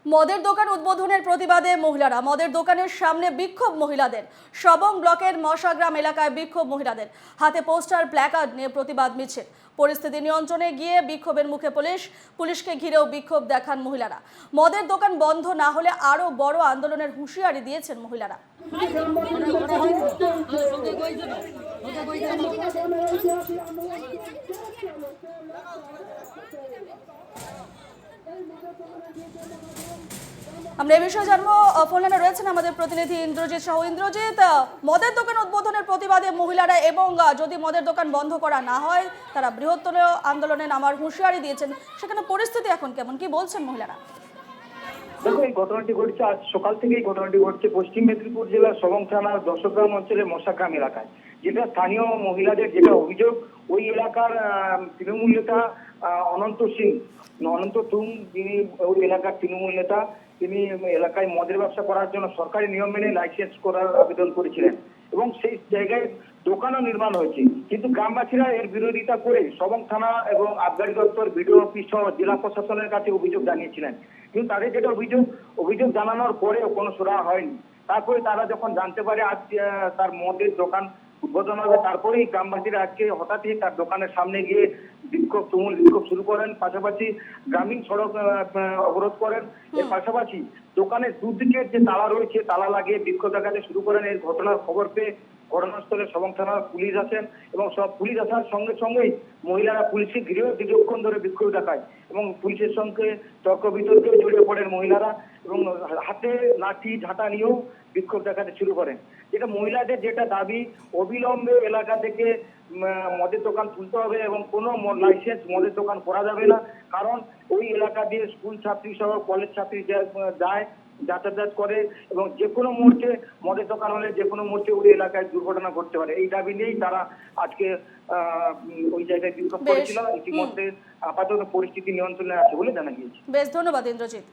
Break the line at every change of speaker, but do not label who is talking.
মদের দোকান উদ্বোধনের প্রতিবাদে মহিলারা, মদের দোকানের সামনে বিক্ষোভ মহিলাদের। সবং ব্লকের মশাগ্রাম এলাকায় বিক্ষোভ মহিলাদের, হাতে পোস্টার প্ল্যাকার্ড নিয়ে প্রতিবাদ মিছিল। পরিস্থিতি নিয়ন্ত্রণে গিয়ে বিক্ষোভের মুখে পুলিশকে ঘিরেও বিক্ষোভ দেখান মহিলারা। মদের দোকান বন্ধ না হলে আরো বড় আন্দোলনের হুঁশিয়ারি দিয়েছেন মহিলারা। আমরা এই বিষয়ে জানবো, ফোন লাইনে রয়েছেন আমাদের প্রতিনিধি ইন্দ্রজিৎ সাহু। ইন্দ্রজিৎ, মদের দোকান উদ্বোধনের প্রতিবাদে মহিলারা এবং যদি মদের দোকান বন্ধ করা না হয় তারা বৃহত্তর আন্দোলনে নামার হুঁশিয়ারি দিয়েছেন, সেখানে পরিস্থিতি এখন কেমন, কি বলছেন মহিলারা?
দেখো, এই ঘটনাটি ঘটছে আজ সকাল থেকেই। ঘটনাটি ঘটছে পশ্চিম মেদিনীপুর জেলার সবং থানার দশগ্রাম অঞ্চলের মশাগ্রাম এলাকায়। যেটা স্থানীয় মহিলাদের যেটা অভিযোগ, ওই এলাকার তৃণমূল নেতা অনন্ত তুং, যিনি ওই এলাকার তৃণমূল নেতা, তিনি এলাকায় মদের ব্যবসা করার জন্য সরকারি নিয়ম মেনে লাইসেন্স করার আবেদন করেছিলেন এবং সেই জায়গায় দোকানও নির্মাণ হয়েছে। কিন্তু গ্রামবাসীরা এর বিরোধিতা করে সবং থানা এবং আবগারি দপ্তর, বিডিও অফিস সহ জেলা প্রশাসনের কাছে অভিযোগ জানিয়েছিলেন। কিন্তু তাদের যেটা অভিযোগ জানানোর পরেও কোনো সুরাহা হয়নি। তারপরে তারা যখন জানতে পারে আজ তার মদের দোকান উদ্বোধন হবে, তারপরেই গ্রামবাসীরা আজকে হঠাৎই তার দোকানের সামনে গিয়ে তুমুল বিক্ষোভ শুরু করেন। পাশাপাশি গ্রামীণ সড়ক অবরোধ করেন। এর পাশাপাশি দোকানের দুদিকের যে তালা রয়েছে তালা লাগিয়ে বিক্ষোভ দেখাতে শুরু করেন। এই ঘটনার খবর পেয়ে ঘটনাস্থলে সবং থানার পুলিশ আসেন এবং সব পুলিশ আসার সঙ্গে সঙ্গেই মহিলারা পুলিশকে ঘিরেও দীর্ঘক্ষণ ধরে বিক্ষোভ দেখায় এবং পুলিশের সঙ্গে তর্ক বিতর্কে জড়িয়ে পড়েন মহিলারা এবং হাতে লাঠি ঝাঁটা নিয়েও বিক্ষোভ দেখাতে শুরু করেন। যেটা মহিলাদের যেটা দাবি, অবিলম্বে এলাকা থেকে মদের দোকান তুলতে হবে এবং কোনো লাইসেন্স মদের দোকান করা যাবে না। কারণ ওই এলাকা দিয়ে স্কুল ছাত্রী সহ কলেজ ছাত্রী যায়, যাতায়াত করে এবং যে কোনো মুহূর্তে মদের দোকান হলে যে কোনো মুহূর্তে ওই এলাকায় দুর্ঘটনা ঘটতে পারে। এই দাবি নিয়েই তারা আজকে ওই জায়গায় বিক্ষোভ করেছিল। ইতিমধ্যে আপাতত পরিস্থিতি নিয়ন্ত্রণে আছে বলে জানা গিয়েছে।
বেশ, ধন্যবাদ ইন্দ্রজিৎ।